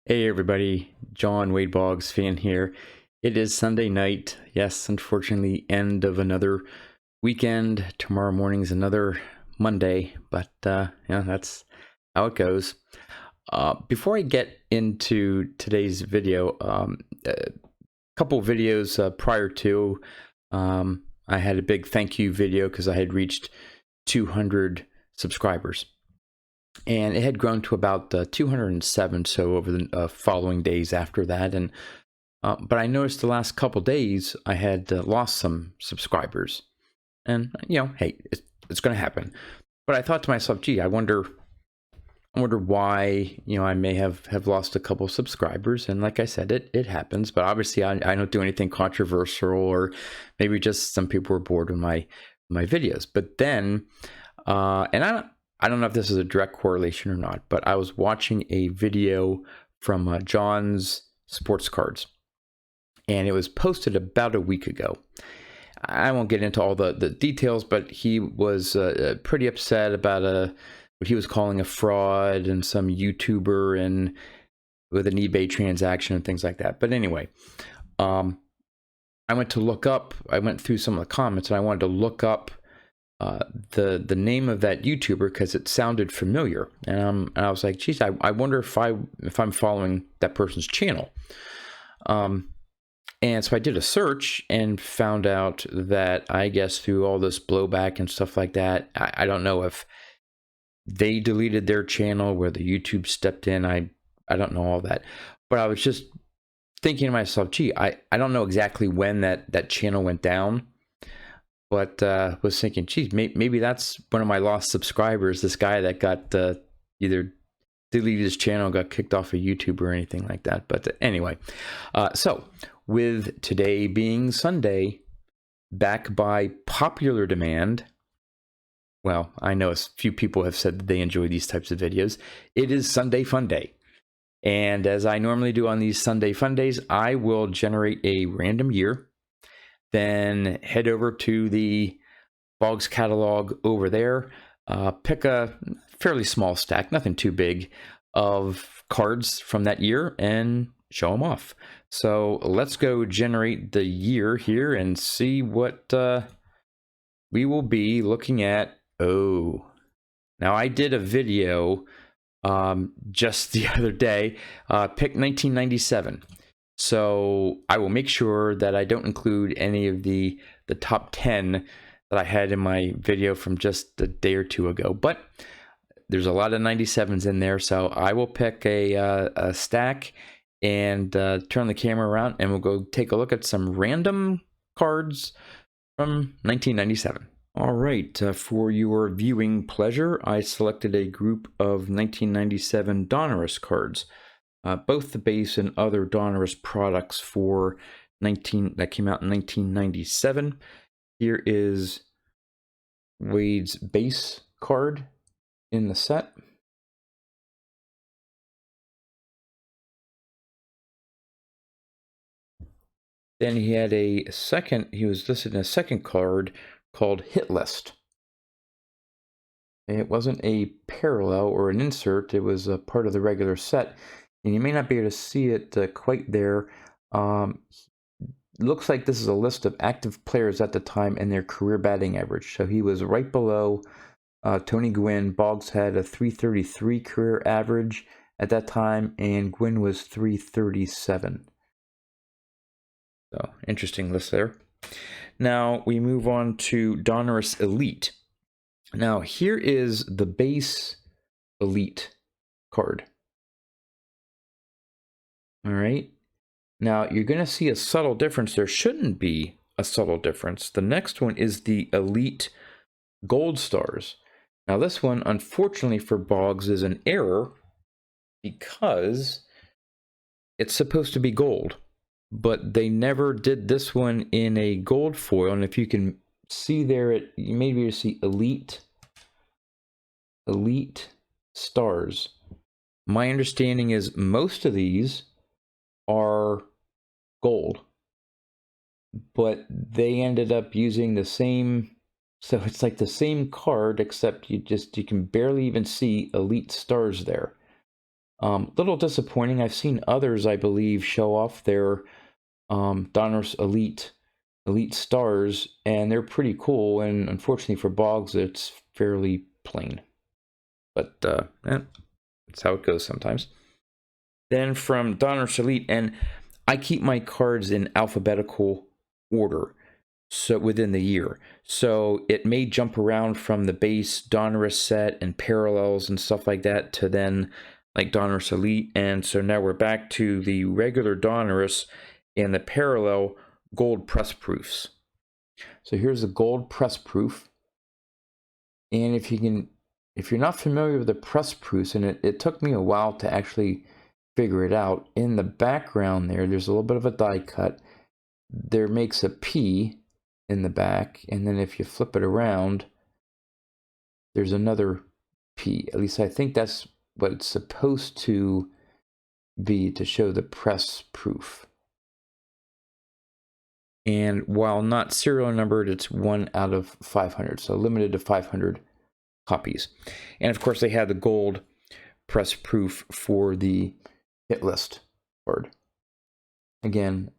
Hey everybody, John Wade Boggs fan here. It is Sunday night. Yes, unfortunately, end of another weekend. Tomorrow morning's another Monday, but yeah, that's how it goes. Before I get into today's video, a couple videos prior to, I had a big thank you video because I had reached 200 subscribers. And it had grown to about 207 so over the following days after that. And but I noticed the last couple days I had lost some subscribers, and hey, it's going to happen. But I thought to myself, gee, I wonder why I may have lost a couple subscribers. And like I said, it happens. But obviously I don't do anything controversial, or maybe just some people were bored with my videos. But then and I don't know if this is a direct correlation or not, but I was watching a video from John's Sports Cards, and it was posted about a week ago. I won't get into all the details, but he was pretty upset about what he was calling a fraud and some YouTuber and with an eBay transaction and things like that. But anyway, I went through some of the comments, and I wanted to look up the name of that YouTuber because it sounded familiar, and I was like, geez, I wonder if I'm following that person's channel. And so I did a search and found out that, I guess through all this blowback and stuff like that, I don't know if they deleted their channel, where the YouTube stepped in. I don't know all that, but I was just thinking to myself, gee, I don't know exactly when that channel went down. But was thinking, geez, maybe that's one of my lost subscribers, this guy that got either deleted his channel, got kicked off of YouTube or anything like that. But anyway, so with today being Sunday, back by popular demand, well, I know a few people have said that they enjoy these types of videos. It is Sunday Funday. And as I normally do on these Sunday Fundays, I will generate a random year, then head over to the Boggs catalog over there, pick a fairly small stack, nothing too big, of cards from that year and show them off. So let's go generate the year here and see what we will be looking at. Oh, now I did a video just the other day, pick 1997. So I will make sure that I don't include any of the top 10 that I had in my video from just a day or two ago. But there's a lot of 97s in there, so I will pick a stack and turn the camera around, and we'll go take a look at some random cards from 1997. All right, for your viewing pleasure, I selected a group of 1997 Donruss cards. Both the base and other Donruss products that came out in 1997. Here is Wade's base card in the set. Then he was listed in a second card called Hit List. It wasn't a parallel or an insert, it was a part of the regular set. And you may not be able to see it quite there. Looks like this is a list of active players at the time and their career batting average. So he was right below Tony Gwynn. Boggs had a 333 career average at that time, and Gwynn was 337. So interesting list there. Now we move on to Donruss Elite. Now here is the base Elite card. All right. Now you're going to see a subtle difference. There shouldn't be a subtle difference. The next one is the Elite Gold Stars. Now this one, unfortunately for Boggs, is an error because it's supposed to be gold, but they never did this one in a gold foil. And if you can see there, you may be able to see Elite Stars. My understanding is most of these are gold, but they ended up using the same, so it's like the same card, except you can barely even see Elite Stars there. Little disappointing. I've seen others, I believe, show off their Donruss Elite stars, and they're pretty cool. And unfortunately for Boggs, it's fairly plain. But that's how it goes sometimes. Then from Donruss Elite, and I keep my cards in alphabetical order, so within the year. So it may jump around from the base Donruss set and parallels and stuff like that to then like Donruss Elite. And so now we're back to the regular Donruss and the parallel gold press proofs. So here's the gold press proof. And if you're not familiar with the press proofs, and it took me a while to actually figure it out, in the background there's a little bit of a die cut. There makes a P in the back, and then if you flip it around, there's another P. At least I think that's what it's supposed to be to show the press proof. And while not serial numbered, it's 1 out of 500, so limited to 500 copies. And of course, they had the gold press proof for the hit list card. Again,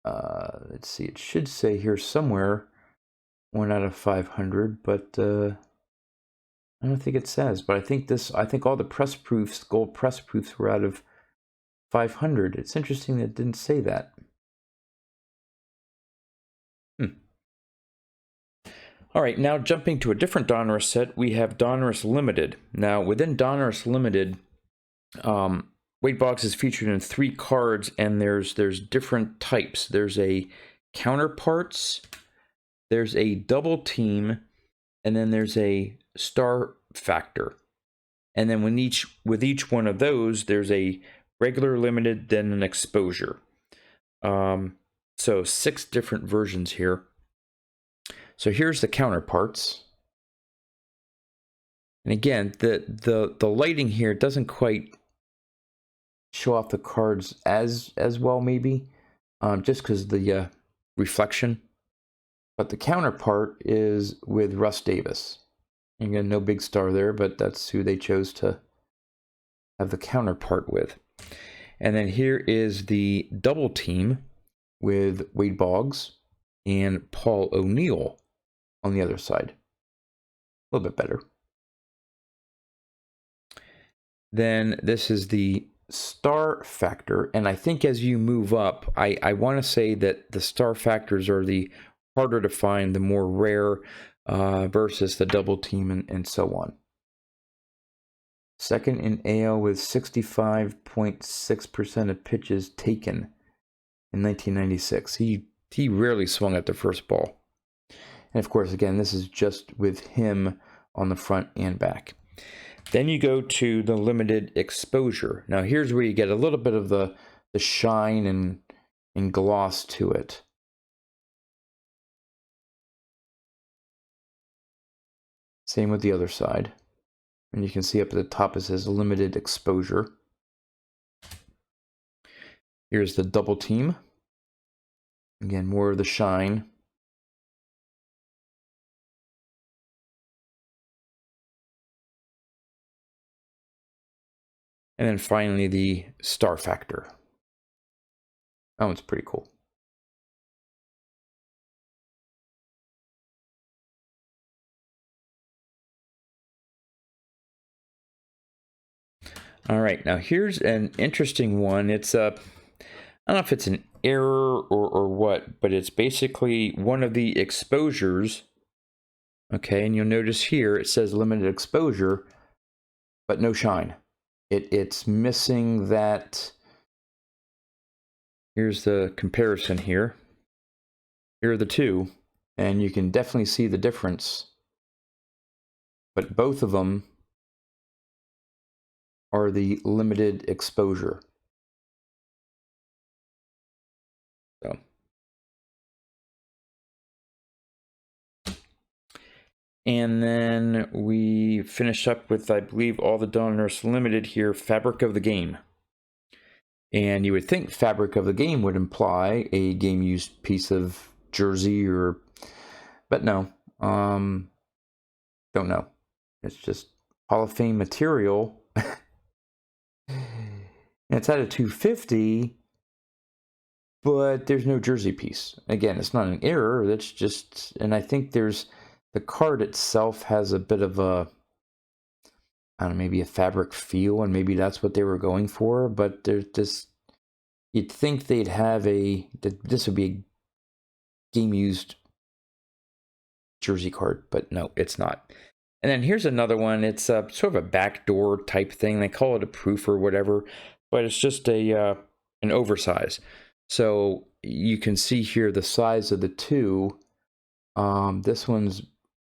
let's see, it should say here somewhere 1 out of 500, but I don't think it says. But I think all the press proofs, gold press proofs, were out of 500. It's interesting that it didn't say that. All right, now jumping to a different Donruss set, we have Donruss Limited. Now, within Donruss Limited, Wade Boggs is featured in 3 cards, and there's different types. There's a counterparts, there's a double team, and then there's a star factor. And then with each one of those, there's a regular limited, then an exposure. So 6 different versions here. So here's the counterparts. And again, the lighting here doesn't quite show off the cards as well, maybe, just because the reflection. But the counterpart is with Russ Davis. Again, no big star there, but that's who they chose to have the counterpart with. And then here is the double team with Wade Boggs and Paul O'Neill on the other side. A little bit better. Then this is the star factor, and I think as you move up, I want to say that the star factors are the harder to find, the more rare, versus the double team and so on. Second in AL with 65.6% of pitches taken in 1996. He rarely swung at the first ball. And of course, again, this is just with him on the front and back. Then you go to the limited exposure. Now here's where you get a little bit of the shine and gloss to it. Same with the other side. And you can see up at the top it says limited exposure. Here's the double team. Again, more of the shine. And then finally the star factor. That one's pretty cool. All right, now here's an interesting one. It's I don't know if it's an error or what, but it's basically one of the exposures. Okay, and you'll notice here it says limited exposure, but no shine. It's missing that. Here's the comparison here. Here are the two, and you can definitely see the difference. But both of them are the limited exposure. So. And then we finish up with, I believe, all the Donruss Limited here, Fabric of the Game. And you would think Fabric of the Game would imply a game-used piece of jersey but no. Don't know. It's just Hall of Fame material And it's at a 250, but there's no jersey piece. Again, it's not an error. That's just, and I think there's, the card itself has a bit of a, I don't know, maybe a fabric feel, and maybe that's what they were going for. But there's just, you'd think they'd have this would be a game used jersey card, but no, it's not. And then here's another one. It's a sort of a backdoor type thing. They call it a proof or whatever, but it's just an oversize. So you can see here the size of the two. This one's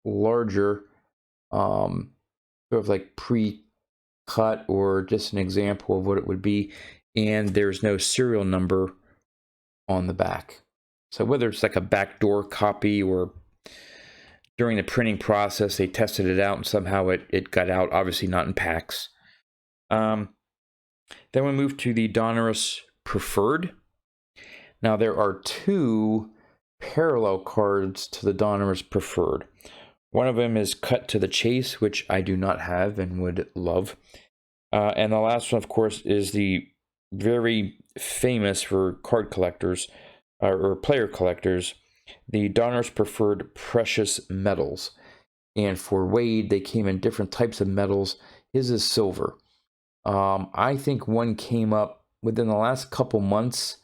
larger, sort of like pre-cut, or just an example of what it would be. And there's no serial number on the back. So whether it's like a backdoor copy, or during the printing process they tested it out and somehow it got out, obviously not in packs. Then we move to the Donruss Preferred. Now there are two parallel cards to the Donruss Preferred. One of them is Cut to the Chase, which I do not have and would love. And the last one, of course, is the very famous for card collectors, or player collectors, the Donruss Preferred Precious Metals. And for Wade, they came in different types of metals. His is silver. I think one came up within the last couple months,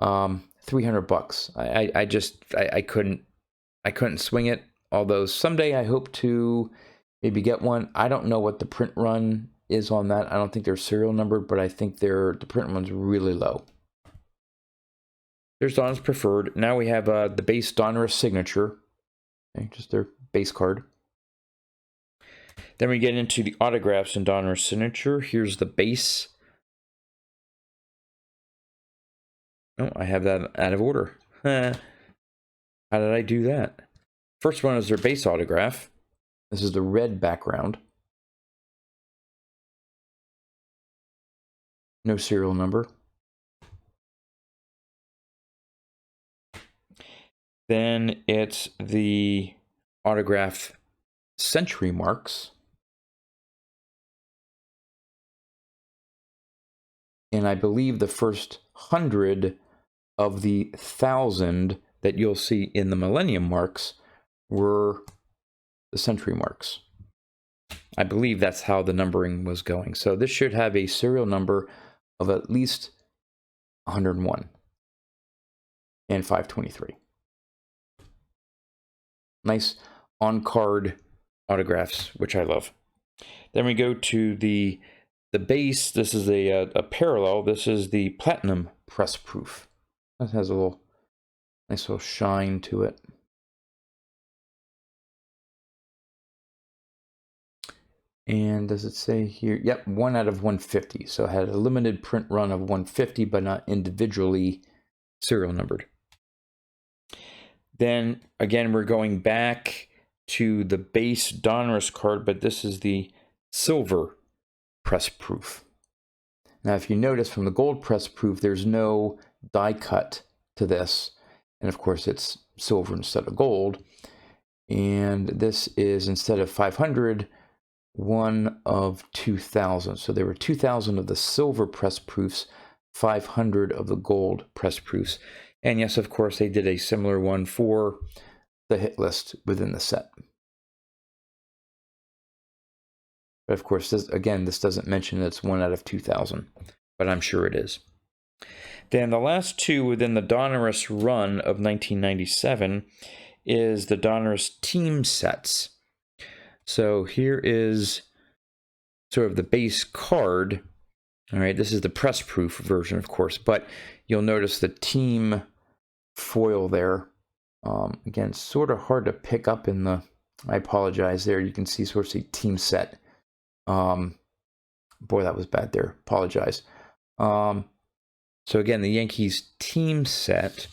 $300. I couldn't swing it. Although someday I hope to maybe get one. I don't know what the print run is on that. I don't think they're serial numbered, but I think the print run's really low. There's Donruss Preferred. Now we have the base Donruss Signature. Okay, just their base card. Then we get into the autographs in Donruss Signature. Here's the base. Oh, I have that out of order. How did I do that? First one is their base autograph. This is the red background. No serial number. Then it's the autograph century marks. And I believe the first 100 of the 1,000 that you'll see in the Millennium marks were the century marks. I believe that's how the numbering was going. So this should have a serial number of at least 101 and 523. Nice on-card autographs, which I love. Then we go to the base. This is a parallel. This is the Platinum Press Proof. That has a nice little shine to it. And does it say here? Yep, 1 out of 150. So it had a limited print run of 150, but not individually serial numbered. Then again, we're going back to the base Donruss card, but this is the silver press proof. Now, if you notice from the gold press proof, there's no die cut to this. And of course, it's silver instead of gold. And this is, instead of 500, 1 of 2,000. So there were 2,000 of the silver press proofs, 500 of the gold press proofs. And yes, of course, they did a similar one for the hit list within the set. But of course, this doesn't mention that it's 1 out of 2,000, but I'm sure it is. Then the last two within the Donruss run of 1997 is the Donruss team sets. So here is sort of the base card. All right, this is the press proof version, of course, but you'll notice the team foil there. Again, sort of hard to pick up in the, I apologize there. You can see sort of the team set. Boy, that was bad there. Apologize. So again, the Yankees team set.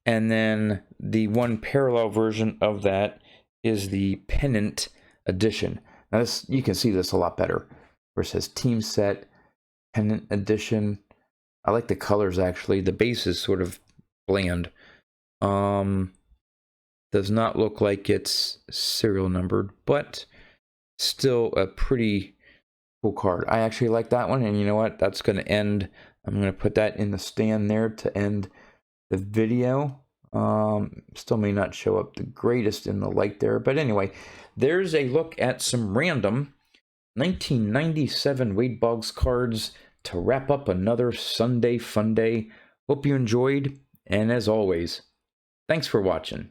And then the one parallel version of that is the pennant edition. Now this, you can see this a lot better, where it says team set, pennant edition. I like the colors actually. The base is sort of bland. Does not look like it's serial numbered, but still a pretty Cool card. I actually like that one, and you know what? That's going to end. I'm going to put that in the stand there to end the video. Still may not show up the greatest in the light there, but anyway, there's a look at some random 1997 Wade Boggs cards to wrap up another Sunday Funday. Hope you enjoyed, and as always, thanks for watching.